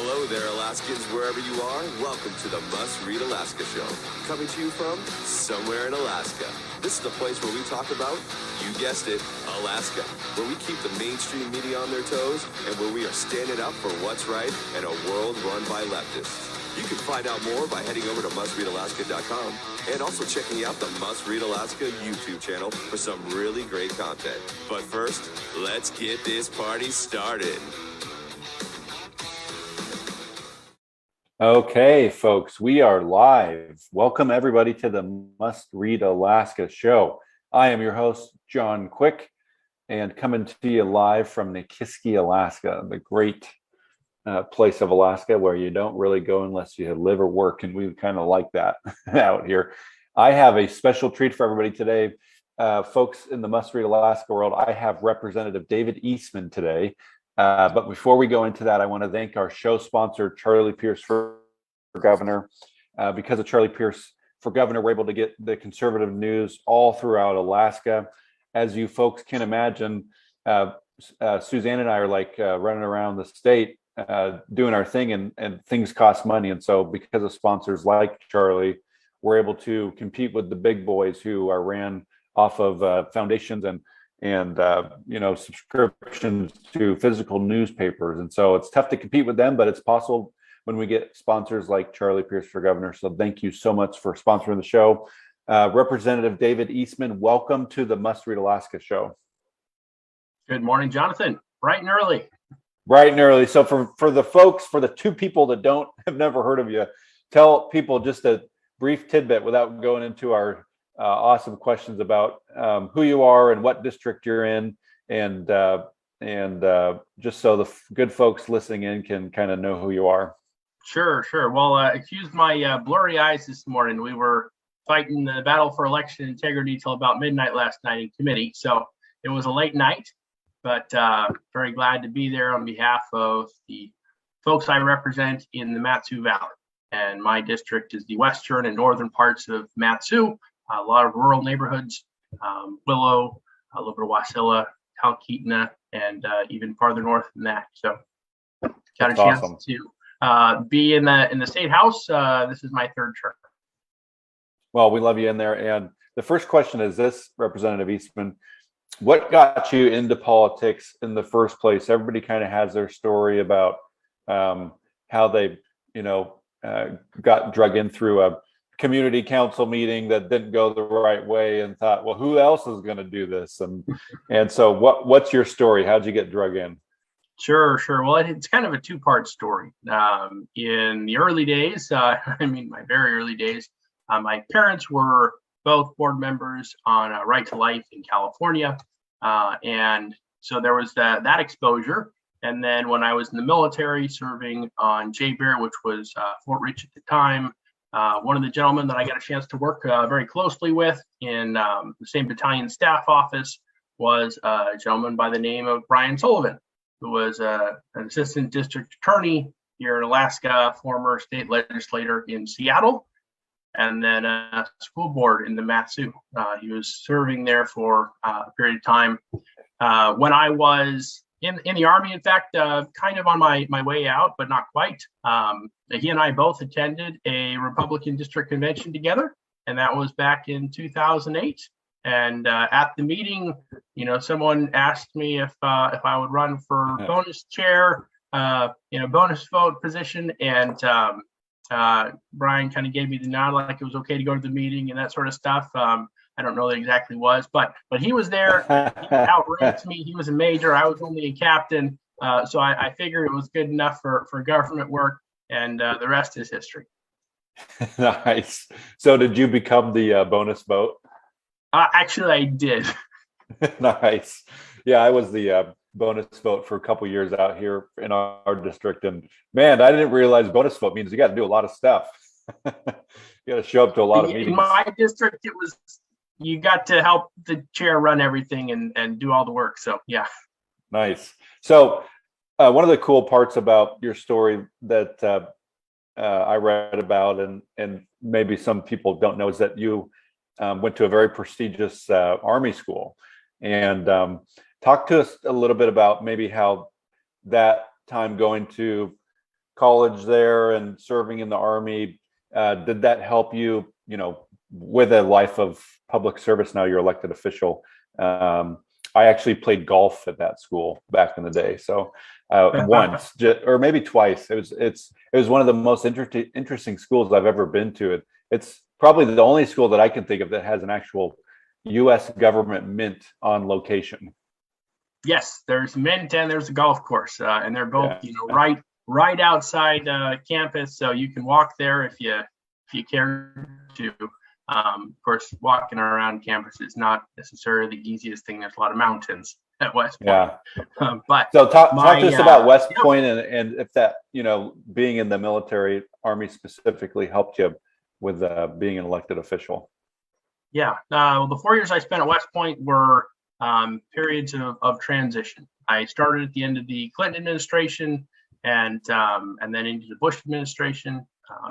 Hello there, Alaskans, wherever you are. Welcome to the Must Read Alaska Show. Coming to you from somewhere in Alaska. This is the place where we talk about, you guessed it, Alaska. Where we keep the mainstream media on their toes and where we are standing up for what's right in a world run by leftists. You can find out more by heading over to mustreadalaska.com and also checking out the Must Read Alaska YouTube channel for some really great content. But first, let's get this party started. Okay, folks, we are live. Welcome everybody to the Must Read Alaska show. I am your host, John Quick, and coming to you live from Nikiski, Alaska, the great place of Alaska where you don't really go unless you live or work, and we kind of like that out here. I have a special treat for everybody today. Folks in the Must Read Alaska world, I have Representative David Eastman today. But before we go into that, I want to thank our show sponsor, Charlie Pierce for Governor. Because of Charlie Pierce for Governor, we're able to get the conservative news all throughout Alaska. As you folks can imagine, Suzanne and I are like running around the state doing our thing, and things cost money. And so because of sponsors like Charlie, we're able to compete with the big boys who are ran off of foundations and subscriptions to physical newspapers. And so it's tough to compete with them, but it's possible when we get sponsors like Charlie Pierce for Governor. So thank you so much for sponsoring the show. Representative David Eastman, welcome to the Must Read Alaska show. Good morning, Jonathan. Bright and early. Bright and early. So for the folks, for the two people that have never heard of you, tell people just a brief tidbit without going into our awesome questions about who you are and what district you're in, and just so the good folks listening in can kind of know who you are. Sure. Well, excuse my blurry eyes this morning. We were fighting the battle for election integrity till about midnight last night in committee, so it was a late night, but very glad to be there on behalf of the folks I represent in the Mat-Su Valley. And my district is the western and northern parts of Mat-Su. A lot of rural neighborhoods, Willow, a little bit of Wasilla, Talkeetna, and even farther north than that. So got a chance to be in the state house. This is my third term. Well, we love you in there. And the first question is this, Representative Eastman, what got you into politics in the first place? Everybody kind of has their story about how they, got drug in through a community council meeting that didn't go the right way and thought, well, who else is going to do this? And so what's your story? How'd you get drug in? Sure. Well, it's kind of a two-part story. In the early days, my very early days, my parents were both board members on Right to Life in California. And so there was that exposure. And then when I was in the military serving on J-Bear, which was Fort Rich at the time, one of the gentlemen that I got a chance to work very closely with in the same battalion staff office was a gentleman by the name of Brian Sullivan, who was an assistant district attorney here in Alaska, former state legislator in Seattle, and then a school board in the Mat-Su. He was serving there for a period of time. When I was in the Army, in fact, kind of on my way out, but not quite. He and I both attended a Republican district convention together, and that was back in 2008. And at the meeting, someone asked me if I would run for bonus chair, bonus vote position, and Brian kind of gave me the nod, like it was okay to go to the meeting and that sort of stuff. I don't know what it exactly was, but he was there. He outranked me. He was a major. I was only a captain. So I figured it was good enough for government work, and the rest is history. Nice. So did you become the bonus vote? Actually, I did. Nice. Yeah, I was the bonus vote for a couple of years out here in our district. And man, I didn't realize bonus vote means you got to do a lot of stuff. You got to show up to a lot of meetings. In my district, it was you got to help the chair run everything and do all the work. So, yeah. Nice. So one of the cool parts about your story that I read about, and maybe some people don't know, is that you went to a very prestigious Army school. And talk to us a little bit about maybe how that time going to college there and serving in the Army, did that help you, with a life of public service? Now you're elected official. I actually played golf at that school back in the day. So once, or maybe twice. It was one of the most interesting schools I've ever been to. It's probably the only school that I can think of that has an actual U.S. government mint on location. Yes, there's mint and there's a golf course, and they're both right outside campus, so you can walk there if you care to. Of course, walking around campus is not necessarily the easiest thing. There's a lot of mountains at West Point. Yeah. But so talk to us about West Point and if that, being in the military, Army specifically, helped you with being an elected official. Yeah. The 4 years I spent at West Point were periods of transition. I started at the end of the Clinton administration and then into the Bush administration.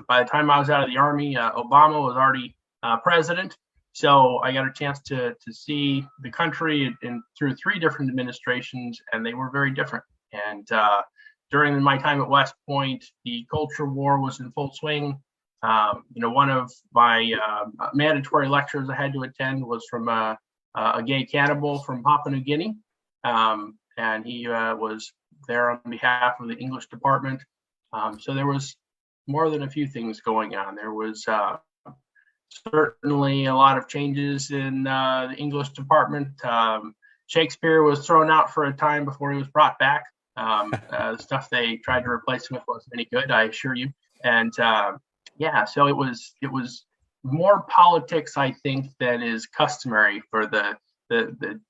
By the time I was out of the Army, Obama was already president. So I got a chance to see the country through 3 different administrations, and they were very different. And during my time at West Point, the culture war was in full swing. One of my mandatory lectures I had to attend was from a gay cannibal from Papua New Guinea. And he was there on behalf of the English department. So there was more than a few things going on. There was certainly a lot of changes in the English department. Shakespeare was thrown out for a time before he was brought back. The stuff they tried to replace him with wasn't any good, I assure you. And so it was more politics, I think, than is customary for the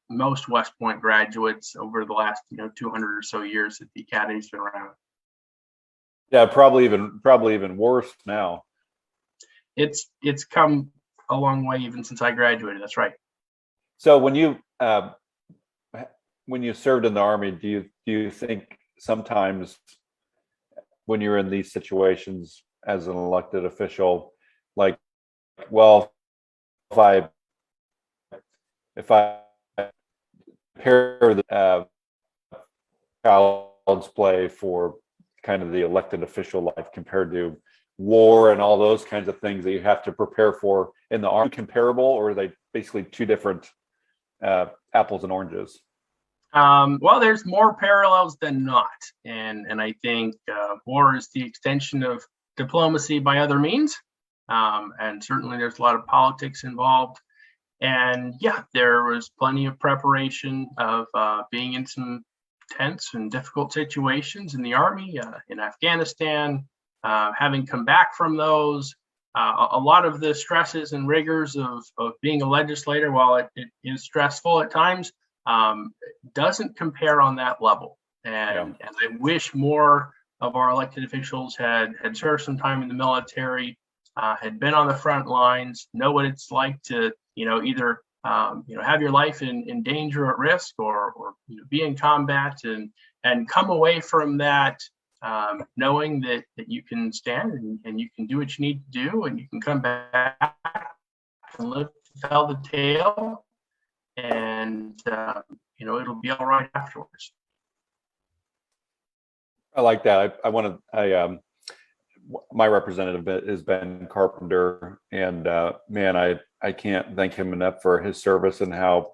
most West Point graduates over the last 200 or so years that the academy's been around. Yeah, probably even worse now. It's come a long way even since I graduated. That's right. So when you served in the Army, do you think sometimes when you're in these situations as an elected official, like, well, if I compare the child's play for kind of the elected official life compared to war and all those kinds of things that you have to prepare for in the Army, comparable, or are they basically 2 different apples and oranges? Well, there's more parallels than not, and I think war is the extension of diplomacy by other means, and certainly there's a lot of politics involved. And yeah, there was plenty of preparation of being in some tense and difficult situations in the Army, in Afghanistan, having come back from those. A lot of the stresses and rigors of being a legislator, while it is stressful at times, doesn't compare on that level. And I wish more of our elected officials had served some time in the military, had been on the front lines, know what it's like to either have your life in danger or at risk, or be in combat, and come away from that knowing that you can stand and you can do what you need to do, and you can come back and live to tell the tale, and it'll be all right afterwards. I like that. My representative is Ben Carpenter, and man, I can't thank him enough for his service and how,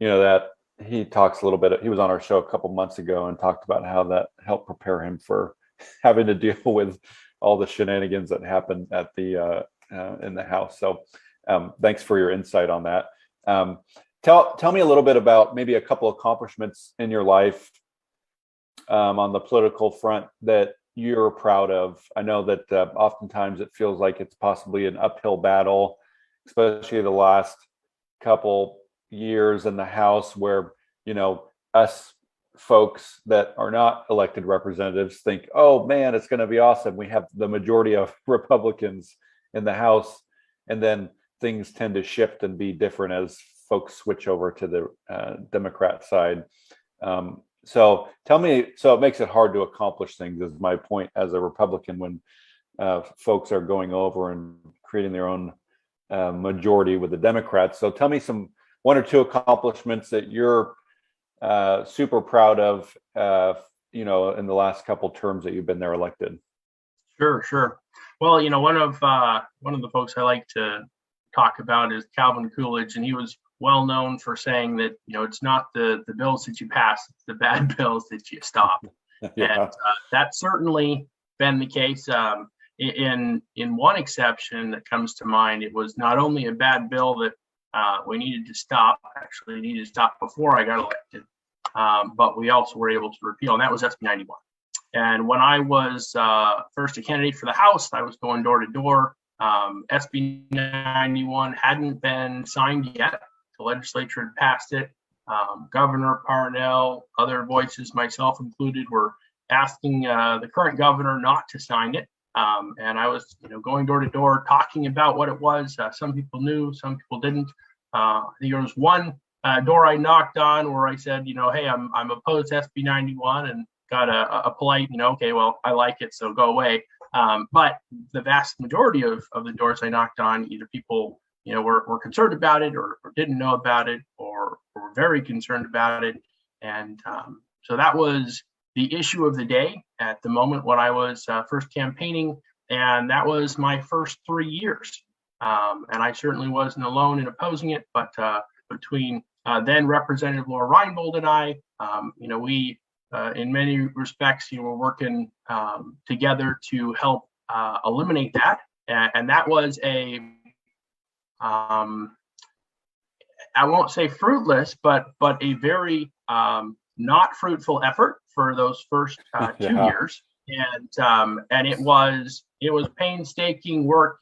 that he talks a little bit. He was on our show a couple months ago and talked about how that helped prepare him for having to deal with all the shenanigans that happened at the in the House. So thanks for your insight on that. Tell me a little bit about maybe a couple accomplishments in your life on the political front that you're proud of. I know that oftentimes it feels like it's possibly an uphill battle, especially the last couple years in the House, where us folks that are not elected representatives think, oh man, it's going to be awesome, we have the majority of Republicans in the House, and then things tend to shift and be different as folks switch over to the Democrat side. So tell me, so it makes it hard to accomplish things, is my point, as a Republican, when folks are going over and creating their own majority with the Democrats. So tell me one or two accomplishments that you're super proud of, in the last couple terms that you've been there elected. Sure. Well, one of the folks I like to talk about is Calvin Coolidge, and he was well known for saying that it's not the bills that you pass, it's the bad bills that you stop. Yeah. And that's certainly been the case. In one exception that comes to mind, it was not only a bad bill that we needed to stop, actually needed to stop before I got elected, but we also were able to repeal, and that was SB 91. And when I was first a candidate for the House, I was going door to door. SB 91 hadn't been signed yet. The legislature had passed it. Governor Parnell, other voices, myself included, were asking the current governor not to sign it. And I was, going door to door talking about what it was. Some people knew, some people didn't. I think there was one door I knocked on where I said, hey, I'm opposed to SB 91, and got a polite, okay, well, I like it, so go away. But the vast majority of the doors I knocked on, either people, were concerned about it or didn't know about it or were very concerned about it. And so that was the issue of the day at the moment when I was first campaigning. And that was my first 3 years. And I certainly wasn't alone in opposing it, but between then Representative Laura Reinbold and I, we in many respects, we're working together to help eliminate that. And that was I won't say fruitless, but a very not fruitful effort for those first 2 years. And it was painstaking work,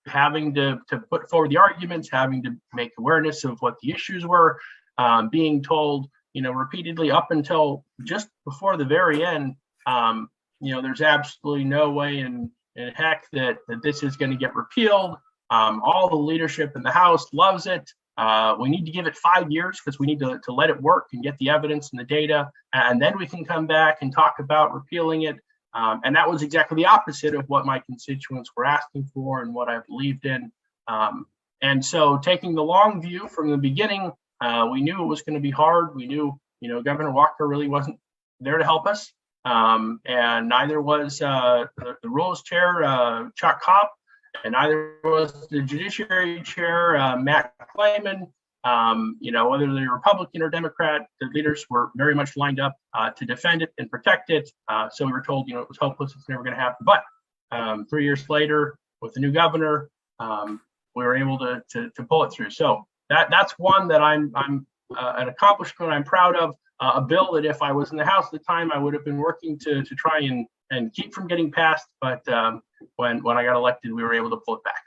having to put forward the arguments, having to make awareness of what the issues were, being told, repeatedly up until just before the very end, there's absolutely no way in heck that this is going to get repealed. All the leadership in the House loves it. We need to give it 5 years because we need to let it work and get the evidence and the data, and then we can come back and talk about repealing it. And that was exactly the opposite of what my constituents were asking for and what I believed in. And so taking the long view from the beginning, we knew it was going to be hard. We knew, Governor Walker really wasn't there to help us. And neither was the Rules Chair, Chuck Kopp, and neither was the Judiciary Chair, Matt Clayman. Whether they're Republican or Democrat, the leaders were very much lined up to defend it and protect it. So we were told, it was hopeless, it's never going to happen. But 3 years later, with the new governor, we were able to pull it through. So that's one that I'm an accomplishment I'm proud of. A bill that if I was in the House at the time, I would have been working to try and keep from getting passed. But when I got elected, we were able to pull it back.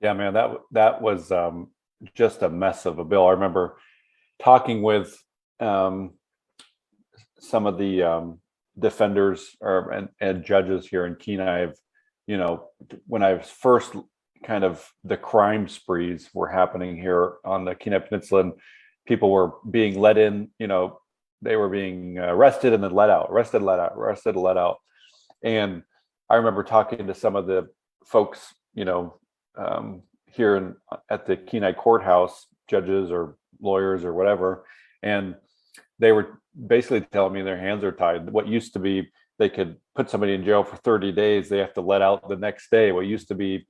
Yeah, man, that was just a mess of a bill. I remember talking with some of the defenders and judges here in Kenai. When I was first kind of the crime sprees were happening here on the Kenai Peninsula, and people were being let in, they were being arrested and then let out, arrested, let out. And I remember talking to some of the folks, here at the Kenai courthouse, judges or lawyers or whatever, and they were basically telling me their hands are tied. What used to be they could put somebody in jail for 30 days, they have to let out the next day. What used to be,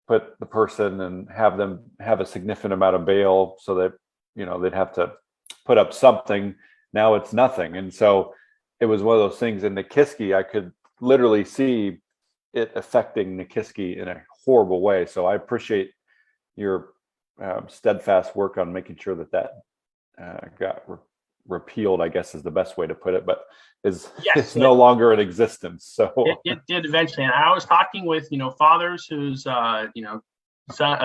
put the person and have them have a significant amount of bail so that, they'd have to put up something. Now it's nothing. And so it was one of those things in Nikiski, I could literally see it affecting Nikiski in a horrible way. So I appreciate your steadfast work on making sure that got repealed, I guess is the best way to put it, but it's no longer in existence. So it did eventually. And I was talking with, fathers whose, a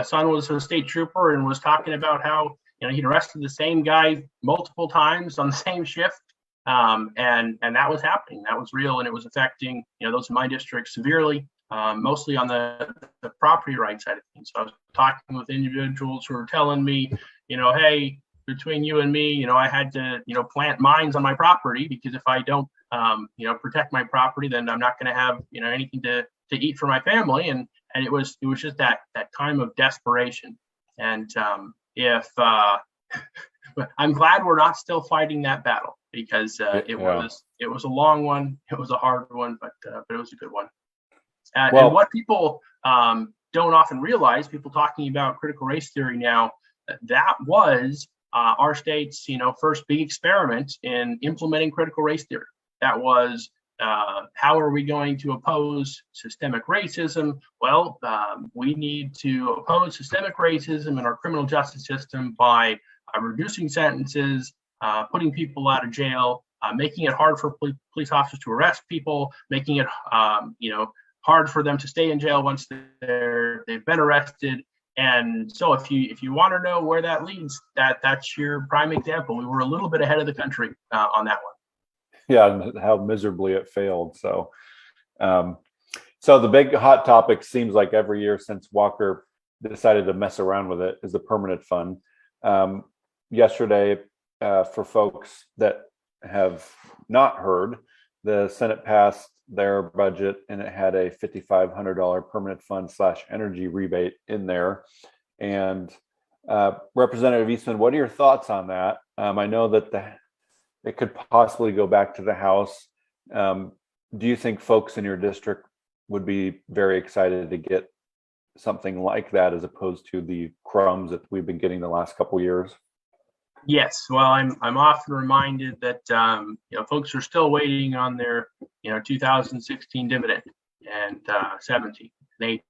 son was a state trooper and was talking about how, he'd arrested the same guy multiple times on the same shift. And that was happening. That was real. And it was affecting, those in my district severely, mostly on the property rights side of things. So I was talking with individuals who were telling me, hey, between you and me, I had to, plant mines on my property because if I don't, protect my property, then I'm not going to have, anything to eat for my family. And it was just that time of desperation. And if I'm glad we're not still fighting that battle, because it was a long one, it was a hard one, but it was a good one. And what people don't often realize, people talking about critical race theory now, that was our state's first big experiment in implementing critical race theory. That was how are we going to oppose systemic racism? Well, we need to oppose systemic racism in our criminal justice system by reducing sentences, putting people out of jail, making it hard for police officers to arrest people, making it hard for them to stay in jail once they've been arrested. And so if you want to know where that leads, that's your prime example. We were a little bit ahead of the country on that one. Yeah, and how miserably it failed. So the big hot topic seems like every year since Walker decided to mess around with it is the permanent fund. Yesterday, for folks that have not heard, the Senate passed their budget and it had a $5,500 permanent fund / energy rebate in there. And Representative Eastman, what are your thoughts on that? I know that it could possibly go back to the House. Do you think folks in your district would be very excited to get something like that as opposed to the crumbs that we've been getting the last couple of years? Yes. Well, I'm often reminded that folks are still waiting on their 2016 dividend, and 17, and 18,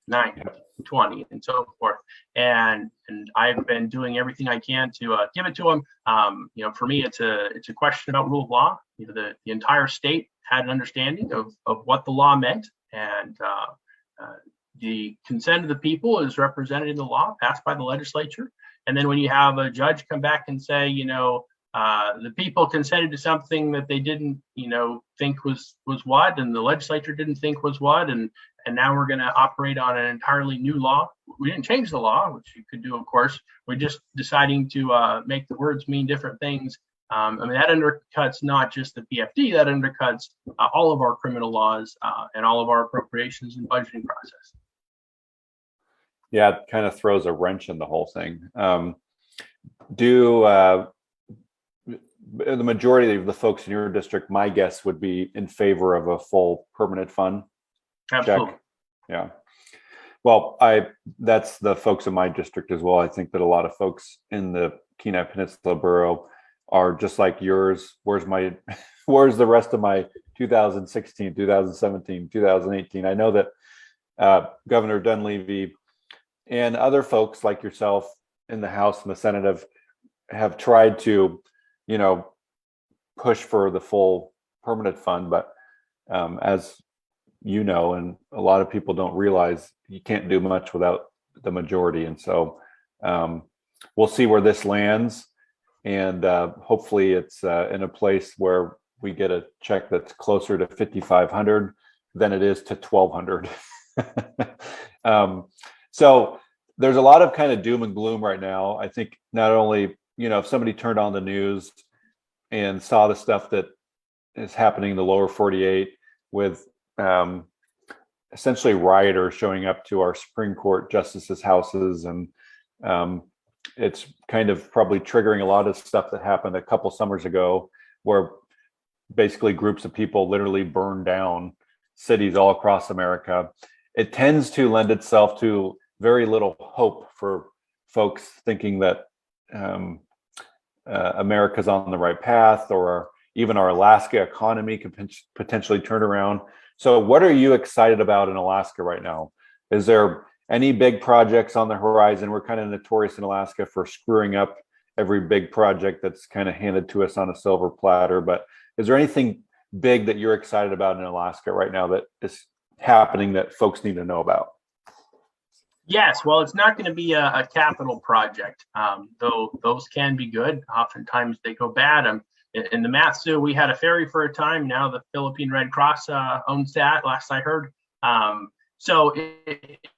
19, 20, and so forth. And I've been doing everything I can to give it to them. For me, it's a question about rule of law. The entire state had an understanding of what the law meant, and the consent of the people is represented in the law passed by the legislature. And then when you have a judge come back and say, the people consented to something that they didn't, think was what, and the legislature didn't think was what, and now we're going to operate on an entirely new law. We didn't change the law, which you could do, of course. We're just deciding to make the words mean different things. That undercuts not just the PFD, that undercuts all of our criminal laws and all of our appropriations and budgeting process. Yeah, it kind of throws a wrench in the whole thing. The majority of the folks in your district, my guess would be in favor of a full permanent fund? Absolutely. Check. Yeah. Well, that's the folks in my district as well. I think that a lot of folks in the Kenai Peninsula Borough are just like yours. Where's the rest of my 2016, 2017, 2018? I know that Governor Dunleavy and other folks like yourself in the House and the Senate have tried to, push for the full permanent fund. But as you know, and a lot of people don't realize, you can't do much without the majority. And so we'll see where this lands. And hopefully it's in a place where we get a check that's closer to 5,500 than it is to 1,200. So there's a lot of kind of doom and gloom right now. I think not only, if somebody turned on the news and saw the stuff that is happening in the lower 48 with essentially rioters showing up to our Supreme Court justices' houses, and it's kind of probably triggering a lot of stuff that happened a couple summers ago, where basically groups of people literally burned down cities all across America. It tends to lend itself to very little hope for folks thinking that America's on the right path, or even our Alaska economy could potentially turn around. So what are you excited about in Alaska right now? Is there any big projects on the horizon? We're kind of notorious in Alaska for screwing up every big project that's kind of handed to us on a silver platter. But is there anything big that you're excited about in Alaska right now that is happening that folks need to know about? Yes, well, it's not going to be a capital project, though those can be good. Oftentimes they go bad. In the Matsu, we had a ferry for a time. Now the Philippine Red Cross owns that, last I heard. So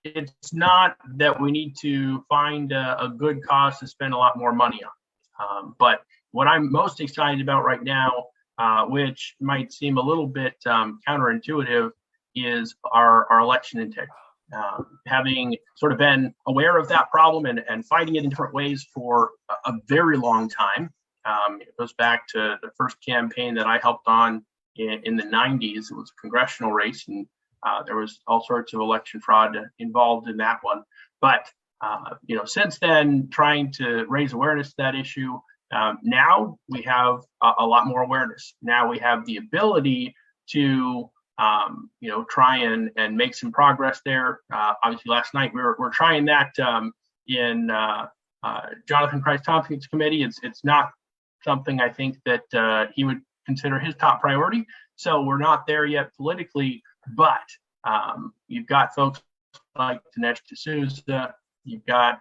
it's not that we need to find a good cause to spend a lot more money on. But what I'm most excited about right now, which might seem a little bit counterintuitive, is our election integrity. having sort of been aware of that problem and fighting it in different ways for a very long time. It goes back to the first campaign that I helped on in the 90s. It was a congressional race, and there was all sorts of election fraud involved in that one. But since then, trying to raise awareness to that issue. Now we have a lot more awareness. Now we have the ability to try and make some progress there. Obviously, last night we're trying that in Jonathan Christ Tompkins' committee. It's not something I think that he would consider his top priority. So we're not there yet politically, but you've got folks like Dinesh D'Souza. You've got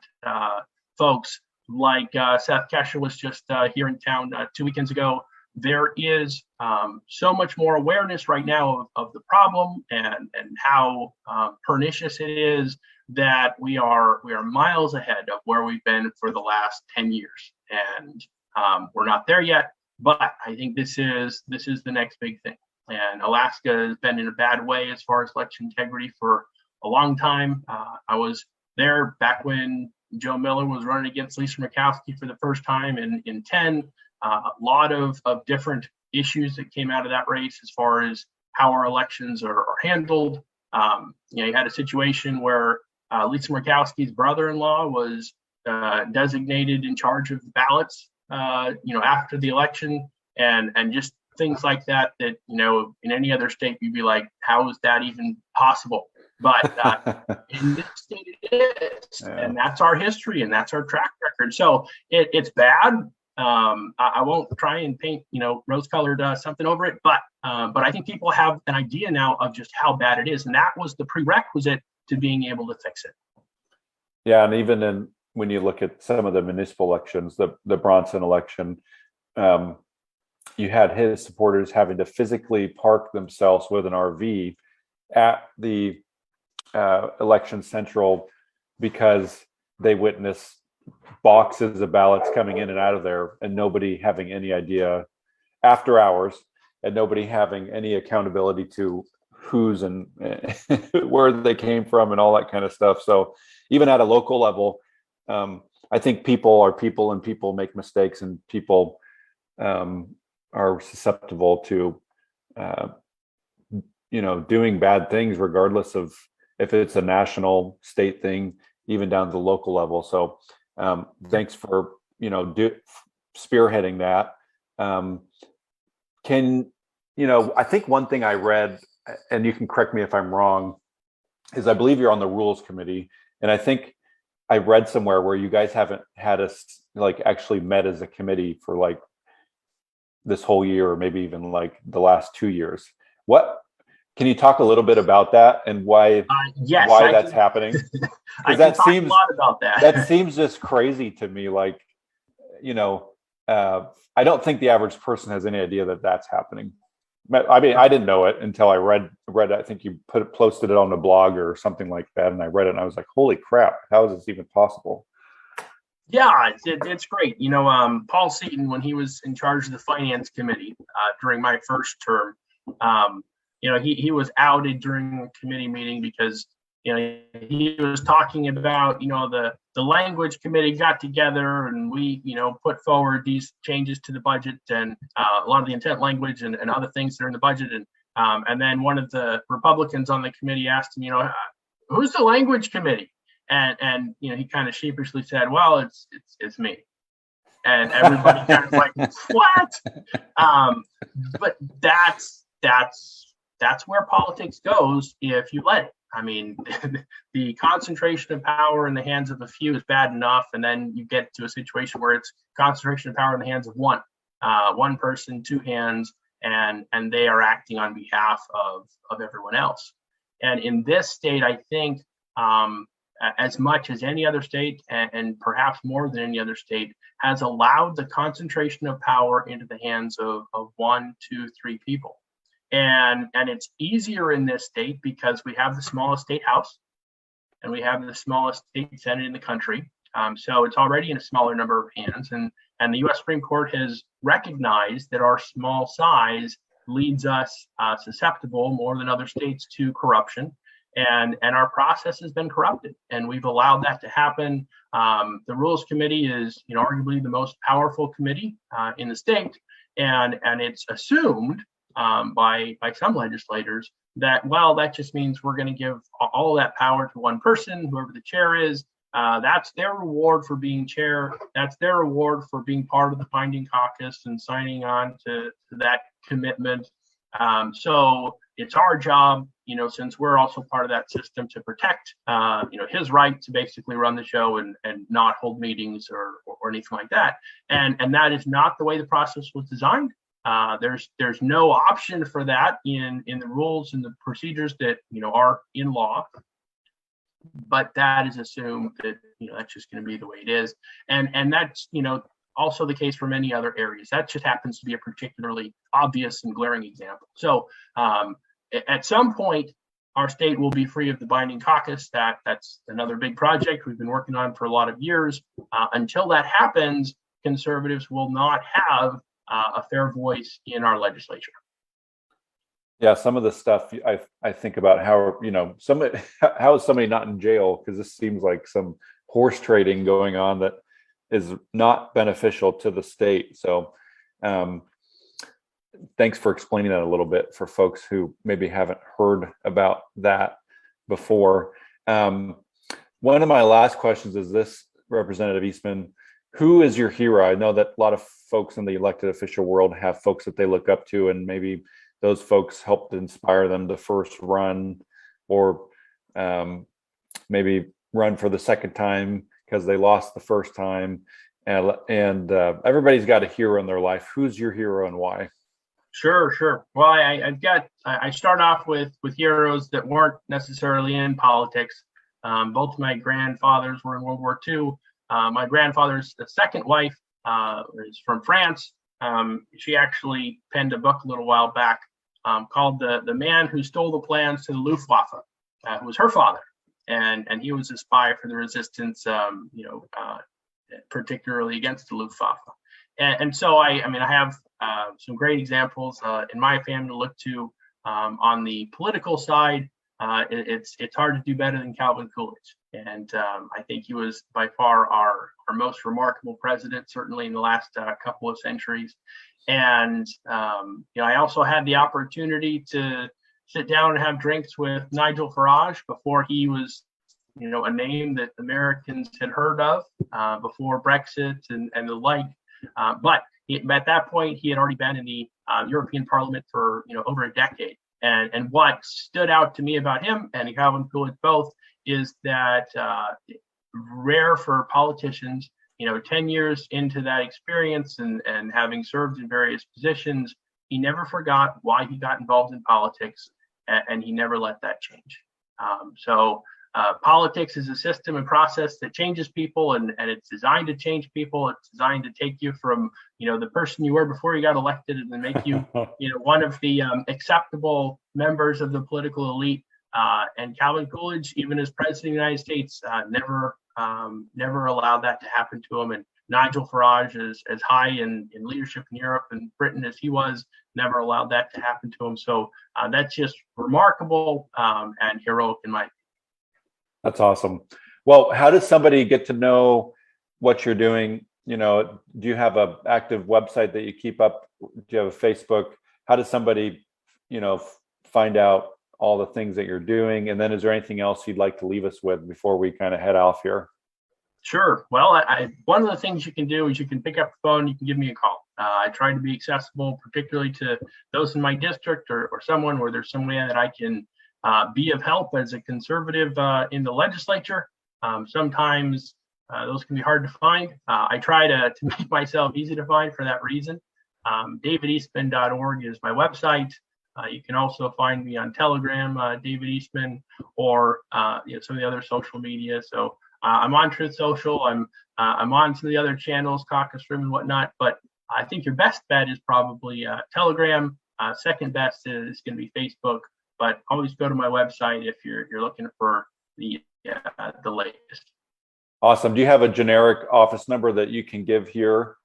folks like Seth Kesher was just here in town 2 weekends ago. There is so much more awareness right now of the problem and how pernicious it is that we are miles ahead of where we've been for the last 10 years. And we're not there yet, but I think this is the next big thing. And Alaska has been in a bad way as far as election integrity for a long time. I was there back when Joe Miller was running against Lisa Murkowski for the first time in 10. A lot of different issues that came out of that race as far as how our elections are handled. You had a situation where Lisa Murkowski's brother-in-law was designated in charge of the ballots, after the election, and just things like that in any other state you'd be like, how is that even possible? But in this state it is, and that's our history and that's our track record. So it's bad. I won't try and paint rose-colored something over it, but I think people have an idea now of just how bad it is, and that was the prerequisite to being able to fix it. Yeah, and even when you look at some of the municipal elections, the Bronson election, you had his supporters having to physically park themselves with an RV at the election central because they witnessed boxes of ballots coming in and out of there, and nobody having any idea after hours, and nobody having any accountability to who's and where they came from and all that kind of stuff. So even at a local level, I think people are people, and people make mistakes, and people are susceptible to doing bad things, regardless of if it's a national, state thing, even down to the local level. So thanks for spearheading that. I think one thing I read, and you can correct me if I'm wrong, is I believe you're on the rules committee, and I think I read somewhere where you guys haven't had us actually met as a committee for this whole year, or maybe even the last 2 years. What can you talk a little bit about that and why that's happening? I can talk a lot about that. That seems just crazy to me. I don't think the average person has any idea that that's happening. I mean, I didn't know it until I read. I think you posted it on the blog or something like that, and I read it, and I was like, "Holy crap! How is this even possible?" Yeah, it's great. Paul Seaton, when he was in charge of the finance committee during my first term, he was outed during a committee meeting because he was talking about the language committee got together and we put forward these changes to the budget and a lot of the intent language and other things that are in the budget, and then one of the Republicans on the committee asked him, who's the language committee? And he kind of sheepishly said, well, it's me. And everybody kind of like, what? But that's where politics goes if you let it. I mean, the concentration of power in the hands of a few is bad enough, and then you get to a situation where it's concentration of power in the hands of one person, two hands, and they are acting on behalf of everyone else. And in this state, I think as much as any other state, and perhaps more than any other state, has allowed the concentration of power into the hands of 1, 2, 3 people. And it's easier in this state because we have the smallest state house and we have the smallest state senate in the country. So it's already in a smaller number of hands. And the U.S. Supreme Court has recognized that our small size leads us susceptible more than other states to corruption. and our process has been corrupted, and we've allowed that to happen. The Rules Committee is, arguably the most powerful committee in the state, and it's assumed by some legislators that, well, that just means we're going to give all that power to one person, whoever the chair is. That's their reward for being chair. That's their reward for being part of the binding caucus and signing on to that commitment. So it's our job, since we're also part of that system, to protect, his right to basically run the show and not hold meetings or anything like that. And that is not the way the process was designed. There's no option for that in the rules and the procedures that are in law. But that is assumed that that's just going to be the way it is, and that's also the case for many other areas. That just happens to be a particularly obvious and glaring example. So at some point, our state will be free of the binding caucus. That's another big project we've been working on for a lot of years. Until that happens, conservatives will not have a fair voice in our legislature. Yeah, some of the stuff I think about how how is somebody not in jail, because this seems like some horse trading going on that is not beneficial to the state. So thanks for explaining that a little bit for folks who maybe haven't heard about that before. One of my last questions is this, Representative Eastman: who is your hero? I know that a lot of folks in the elected official world have folks that they look up to, and maybe those folks helped inspire them to first run, or maybe run for the second time because they lost the first time. And everybody's got a hero in their life. Who's your hero and why? Sure. Well, I start off with heroes that weren't necessarily in politics. Both my grandfathers were in World War II. My grandfather's second wife is from France. She actually penned a book a little while back called "The Man Who Stole the Plans to the Luftwaffe," who was her father, and he was a spy for the resistance, particularly against the Luftwaffe. And so I have some great examples in my family to look to. On the political side, it's hard to do better than Calvin Coolidge, and I think he was by far our most remarkable president, certainly in the last couple of centuries. And I also had the opportunity to sit down and have drinks with Nigel Farage before he was a name that Americans had heard of before Brexit and the like. But at that point, he had already been in the European Parliament for over a decade. And what stood out to me about him and Calvin Coolidge both is that rare for politicians, 10 years into that experience and having served in various positions, he never forgot why he got involved in politics, and he never let that change. So politics is a system and process that changes people, and it's designed to change people. It's designed to take you from, the person you were before you got elected, and then make you, one of the acceptable members of the political elite. And Calvin Coolidge, even as president of the United States, never allowed that to happen to him. And Nigel Farage, as high in leadership in Europe and Britain as he was, never allowed that to happen to him. So that's just remarkable and heroic in my opinion. That's awesome. Well, how does somebody get to know what you're doing? Do you have an active website that you keep up? Do you have a Facebook? How does somebody, find out all the things that you're doing? And then is there anything else you'd like to leave us with before we kind of head off here? Sure. Well, one of the things you can do is you can pick up the phone, you can give me a call. I try to be accessible, particularly to those in my district or someone where there's some way that I can be of help as a conservative in the legislature. Sometimes those can be hard to find. I try to make myself easy to find for that reason. DavidEastman.org is my website. You can also find me on Telegram, David Eastman, or some of the other social media. So I'm on Truth Social. I'm on some of the other channels, Caucus Room and whatnot. But I think your best bet is probably Telegram. Second best is going to be Facebook. But always go to my website if you're looking for the latest. Awesome. Do you have a generic office number that you can give here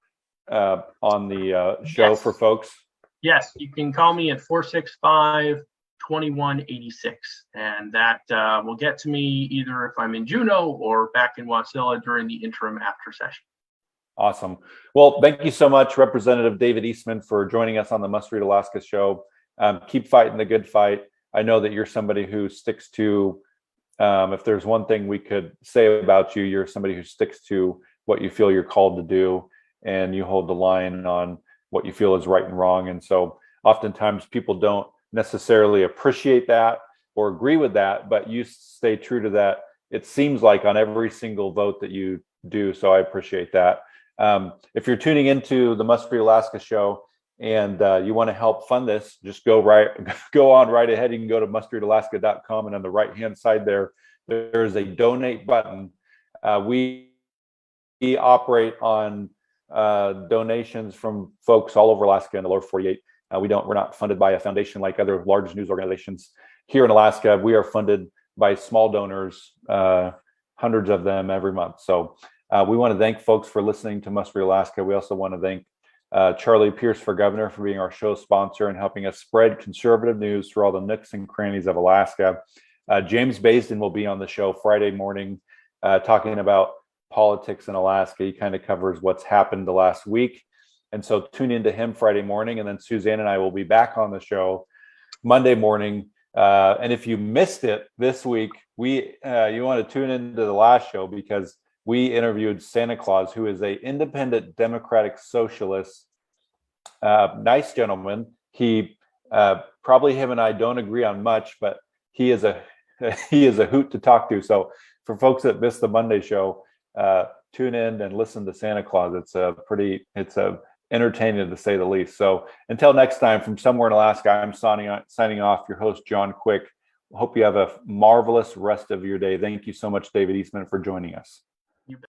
on the show for folks? Yes, you can call me at 465 2186. And that will get to me either if I'm in Juneau or back in Wasilla during the interim after session. Awesome. Well, thank you so much, Representative David Eastman, for joining us on the Must Read Alaska show. Keep fighting the good fight. I know that you're somebody who sticks to, if there's one thing we could say about you, you're somebody who sticks to what you feel you're called to do, and you hold the line on what you feel is right and wrong. And so oftentimes people don't necessarily appreciate that or agree with that, but you stay true to that, it seems like, on every single vote that you do. So I appreciate that. If you're tuning into the Must Read Alaska show and you want to help fund this, just go on right ahead. You can go to mustreadalaska.com, and on the right hand side there's a donate button. We operate on donations from folks all over Alaska and the lower 48. We're not funded by a foundation like other large news organizations here in Alaska. We are funded by small donors, hundreds of them every month. So we want to thank folks for listening to Must Read Alaska. We also want to thank Charlie Pierce for governor for being our show sponsor and helping us spread conservative news through all the nooks and crannies of Alaska. James Baisden will be on the show Friday morning talking about politics in Alaska. He kind of covers what's happened the last week. And so tune into him Friday morning. And then Suzanne and I will be back on the show Monday morning. And if you missed it this week, you want to tune into the last show, because we interviewed Santa Claus, who is an independent Democratic socialist, nice gentleman. He probably, him and I don't agree on much, but he is a hoot to talk to. So for folks that missed the Monday show, tune in and listen to Santa Claus. It's entertaining, to say the least. So until next time, from somewhere in Alaska, I'm signing off. Your host, John Quick. Hope you have a marvelous rest of your day. Thank you so much, David Eastman, for joining us.